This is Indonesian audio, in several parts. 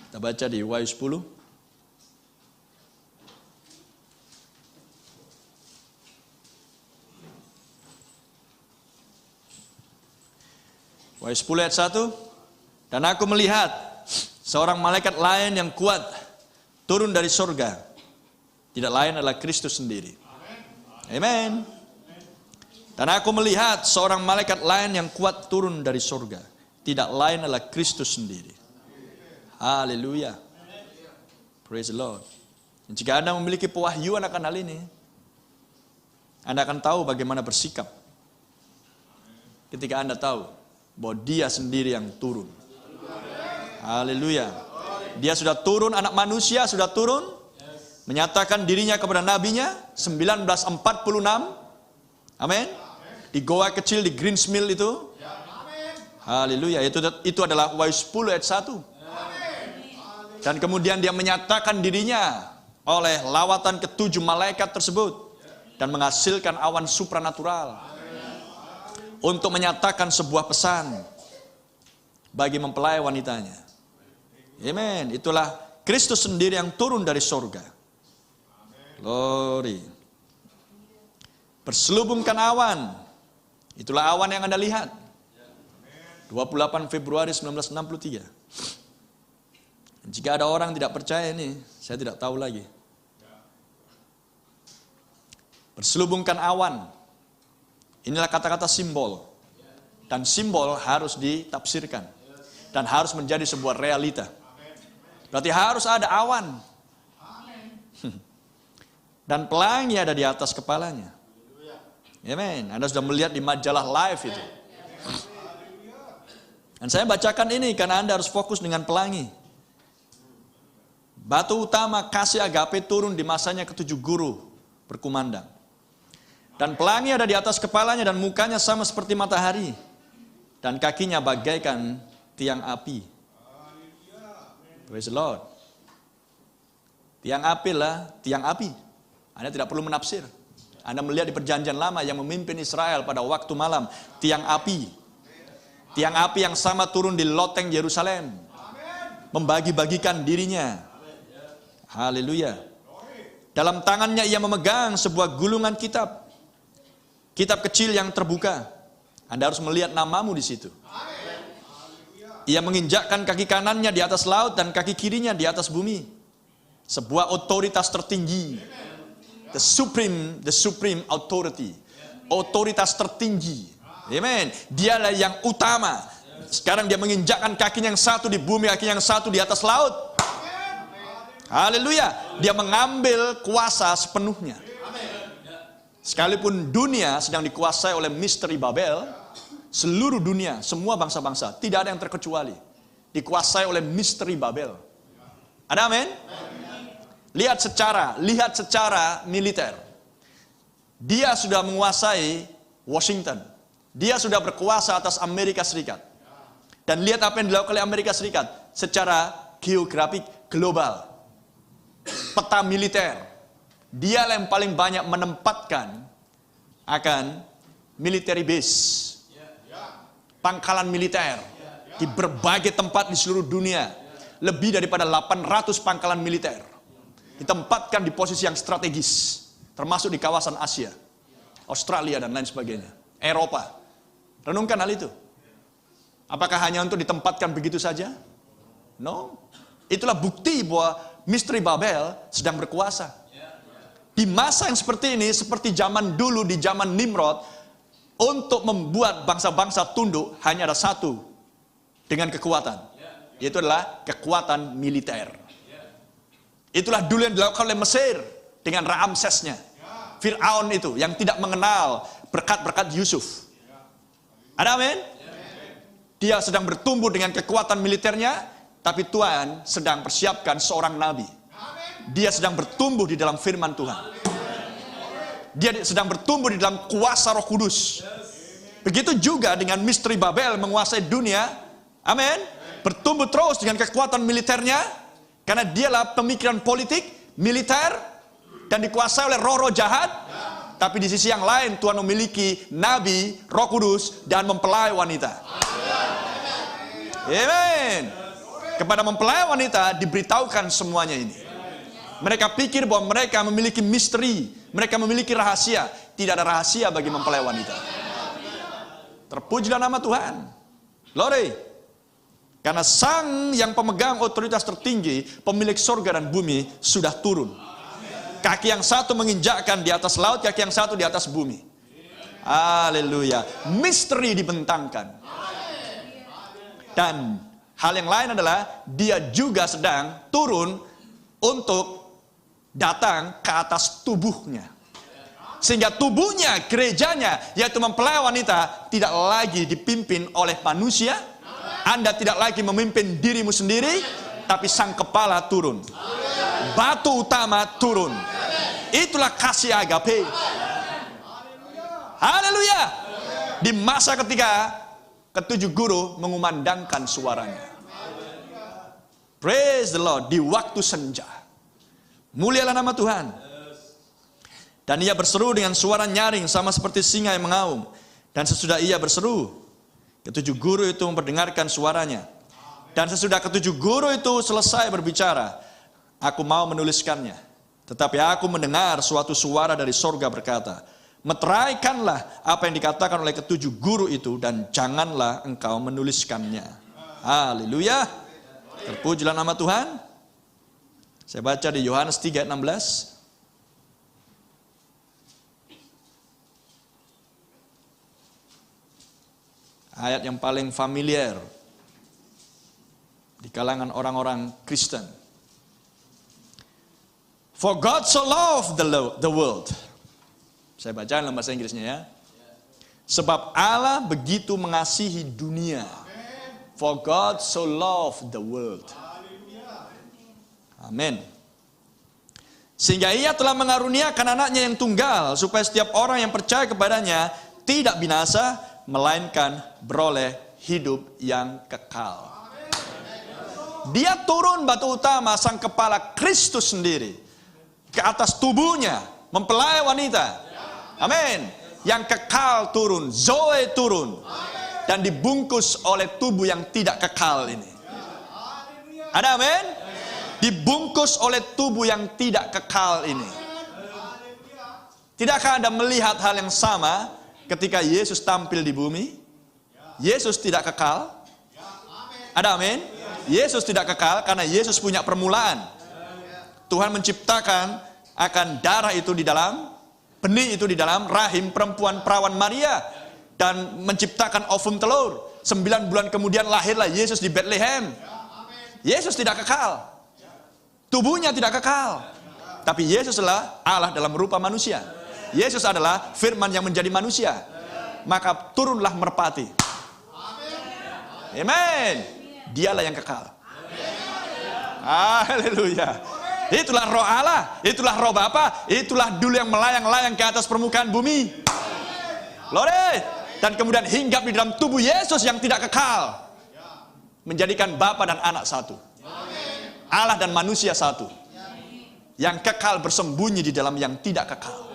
Kita baca di Wahyu 10. Wahyu 10 ayat 1. Dan aku melihat seorang malaikat lain yang kuat turun dari surga. Tidak lain adalah Kristus sendiri. Amin. Dan aku melihat seorang malaikat lain yang kuat turun dari surga. Tidak lain adalah Kristus sendiri. Haleluya. Praise the Lord. Dan jika Anda memiliki pewahyuan akan hal ini, Anda akan tahu bagaimana bersikap. Ketika Anda tahu bahwa Dia sendiri yang turun. Haleluya. Dia sudah turun, anak manusia sudah turun, menyatakan dirinya kepada nabinya 1946. Amin. Di goa kecil di Greens Mill itu. Haleluya. Itu adalah Wahyu 10 ayat 1. Dan kemudian dia menyatakan dirinya oleh lawatan ke-7 malaikat tersebut dan menghasilkan awan supranatural untuk menyatakan sebuah pesan bagi mempelai wanitanya. Amen. Itulah Kristus sendiri yang turun dari surga. Glory. Berselubungkan awan. Itulah awan yang Anda lihat. 28 Februari 1963. Jika ada orang tidak percaya ini, saya tidak tahu lagi. Berselubungkan awan. Inilah kata-kata simbol. Dan simbol harus ditafsirkan. Dan harus menjadi sebuah realita. Berarti harus ada awan. Dan pelangi ada di atas kepalanya. Amen. Anda sudah melihat di majalah Live itu. Dan saya bacakan ini karena Anda harus fokus dengan pelangi. Batu utama kasih agape turun di masanya ke-7 guru berkumandang. Dan pelangi ada di atas kepalanya dan mukanya sama seperti matahari. Dan kakinya bagaikan tiang api. Praise the Lord. Tiang api lah, tiang api. Anda tidak perlu menafsir. Anda melihat di perjanjian lama yang memimpin Israel pada waktu malam. Tiang api. Tiang api yang sama turun di loteng Yerusalem. Membagi-bagikan dirinya. Haleluya. Dalam tangannya ia memegang sebuah gulungan kitab. Kitab kecil yang terbuka. Anda harus melihat namamu di situ. Ia menginjakkan kaki kanannya di atas laut dan kaki kirinya di atas bumi. Sebuah otoritas tertinggi. The supreme authority. Otoritas tertinggi. Amen. Dialah yang utama. Sekarang dia menginjakkan kakinya yang satu di bumi, kakinya yang satu di atas laut. Haleluya. Dia mengambil kuasa sepenuhnya. Sekalipun dunia sedang dikuasai oleh misteri Babel, seluruh dunia, semua bangsa-bangsa, tidak ada yang terkecuali, dikuasai oleh misteri Babel. Ada amin? Lihat secara militer. Dia sudah menguasai Washington. Dia sudah berkuasa atas Amerika Serikat. Dan lihat apa yang dilakukan oleh Amerika Serikat secara geografik global. Peta militer. Dia yang paling banyak menempatkan akan military base. Pangkalan militer di berbagai tempat di seluruh dunia. Lebih daripada 800 pangkalan militer ditempatkan di posisi yang strategis, termasuk di kawasan Asia, Australia dan lain sebagainya, Eropa. Renungkan hal itu. Apakah hanya untuk ditempatkan begitu saja? No. Itulah bukti bahwa misteri Babel sedang berkuasa. Di masa yang seperti ini, seperti zaman dulu di zaman Nimrod, untuk membuat bangsa-bangsa tunduk hanya ada satu dengan kekuatan, yaitu adalah kekuatan militer. Itulah dulu yang dilakukan oleh Mesir dengan Ramsesnya, Fir'aun itu yang tidak mengenal berkat-berkat Yusuf. Ada amin? Dia sedang bertumbuh dengan kekuatan militernya, tapi Tuhan sedang persiapkan seorang nabi. Dia sedang bertumbuh di dalam firman Tuhan. Dia sedang bertumbuh di dalam kuasa Roh Kudus. Begitu juga dengan misteri Babel menguasai dunia. Amin. Bertumbuh terus dengan kekuatan militernya. Karena dialah pemikiran politik, militer, dan dikuasai oleh roh-roh jahat. Tapi di sisi yang lain Tuhan memiliki nabi, Roh Kudus, dan mempelai wanita. Amin. Kepada mempelai wanita diberitahukan semuanya ini. Mereka pikir bahwa mereka memiliki misteri, mereka memiliki rahasia. Tidak ada rahasia bagi mempelai wanita. Terpujilah nama Tuhan. Glory. Karena sang yang pemegang otoritas tertinggi, pemilik sorga dan bumi, sudah turun. Kaki yang satu menginjakkan di atas laut, kaki yang satu di atas bumi. Haleluya. Misteri dibentangkan. Dan hal yang lain adalah dia juga sedang turun untuk datang ke atas tubuhnya. Sehingga tubuhnya, gerejanya, yaitu mempelai wanita, tidak lagi dipimpin oleh manusia. Anda tidak lagi memimpin dirimu sendiri, tapi sang kepala turun. Batu utama turun. Itulah kasih agape. Haleluya. Di masa ketika ketujuh guru mengumandangkan suaranya. Praise the Lord. Di waktu senja. Mulialah nama Tuhan. Dan ia berseru dengan suara nyaring sama seperti singa yang mengaum. Dan sesudah ia berseru, ketujuh guru itu memperdengarkan suaranya. Dan sesudah ketujuh guru itu selesai berbicara, aku mau menuliskannya. Tetapi aku mendengar suatu suara dari sorga berkata, meteraikanlah apa yang dikatakan oleh ketujuh guru itu dan janganlah engkau menuliskannya. Haleluya. Terpujilah nama Tuhan. Saya baca di Yohanes 3:16. Ayat yang paling familiar di kalangan orang-orang Kristen. For God so loved the world. Saya baca dalam bahasa Inggrisnya ya. Sebab Allah begitu mengasihi dunia. For God so loved the world. Amin. Sehingga ia telah mengaruniakan anaknya yang tunggal, supaya setiap orang yang percaya kepadanya tidak binasa, melainkan beroleh hidup yang kekal. Dia turun batu utama, sang kepala Kristus sendiri, ke atas tubuhnya, mempelai wanita. Amin. Yang kekal turun, Zoe turun, dan dibungkus oleh tubuh yang tidak kekal ini. Ada amin? Dibungkus oleh tubuh yang tidak kekal ini. Tidakkah Anda melihat hal yang sama ketika Yesus tampil di bumi? Yesus tidak kekal. Ada amin? Yesus tidak kekal karena Yesus punya permulaan. Tuhan menciptakan akan darah itu di dalam, benih itu di dalam rahim perempuan perawan Maria. Dan menciptakan ovum telur. 9 bulan kemudian lahirlah Yesus di Bethlehem. Yesus tidak kekal. Tubuhnya tidak kekal. Tapi Yesus adalah Allah dalam rupa manusia. Yesus adalah firman yang menjadi manusia. Maka turunlah merpati. Amin. Dialah yang kekal. Haleluya. Itulah roh Allah. Itulah roh Bapa. Itulah dulu yang melayang-layang ke atas permukaan bumi. Glory. Dan kemudian hinggap di dalam tubuh Yesus yang tidak kekal. Menjadikan Bapa dan Anak satu. Allah dan manusia satu. Yang kekal bersembunyi di dalam yang tidak kekal.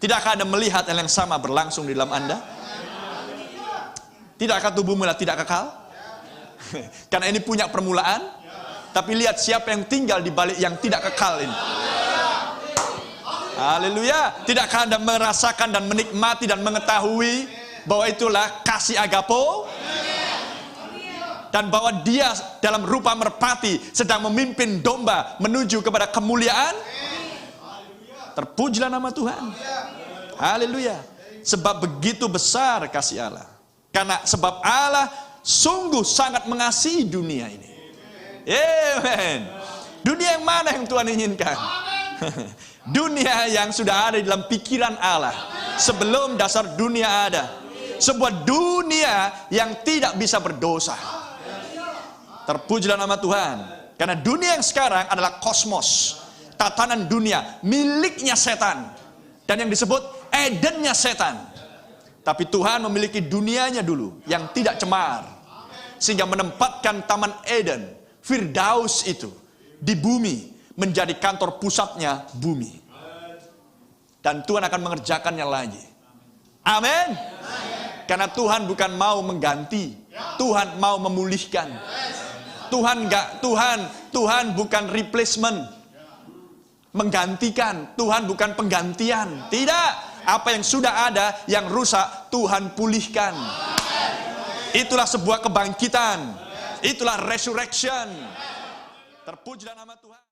Tidakkah Anda melihat hal yang sama berlangsung di dalam Anda? Tidakkah tubuhmu tidak kekal? Karena ini punya permulaan. Tapi lihat siapa yang tinggal di balik yang tidak kekal ini. Haleluya. Tidakkah Anda merasakan dan menikmati dan mengetahui bahwa itulah kasih agapo? Dan bahwa dia dalam rupa merpati sedang memimpin domba menuju kepada kemuliaan? Terpujilah nama Tuhan. Haleluya. Sebab begitu besar kasih Allah. Karena sebab Allah sungguh sangat mengasihi dunia ini. Amen. Dunia yang mana yang Tuhan inginkan? Dunia yang sudah ada di dalam pikiran Allah sebelum dasar dunia ada. Sebuah dunia yang tidak bisa berdosa. Terpujilah nama Tuhan. Karena dunia yang sekarang adalah kosmos. Tatanan dunia miliknya setan. Dan yang disebut Edennya setan. Tapi Tuhan memiliki dunianya dulu yang tidak cemar. Sehingga menempatkan Taman Eden, Firdaus itu di bumi, menjadi kantor pusatnya bumi. Dan Tuhan akan mengerjakannya lagi. Amin. Karena Tuhan bukan mau mengganti, Tuhan mau memulihkan. Tuhan bukan replacement, menggantikan. Tuhan bukan penggantian. Tidak, apa yang sudah ada yang rusak Tuhan pulihkan. Itulah sebuah kebangkitan. Itulah resurrection. Terpujilah nama Tuhan.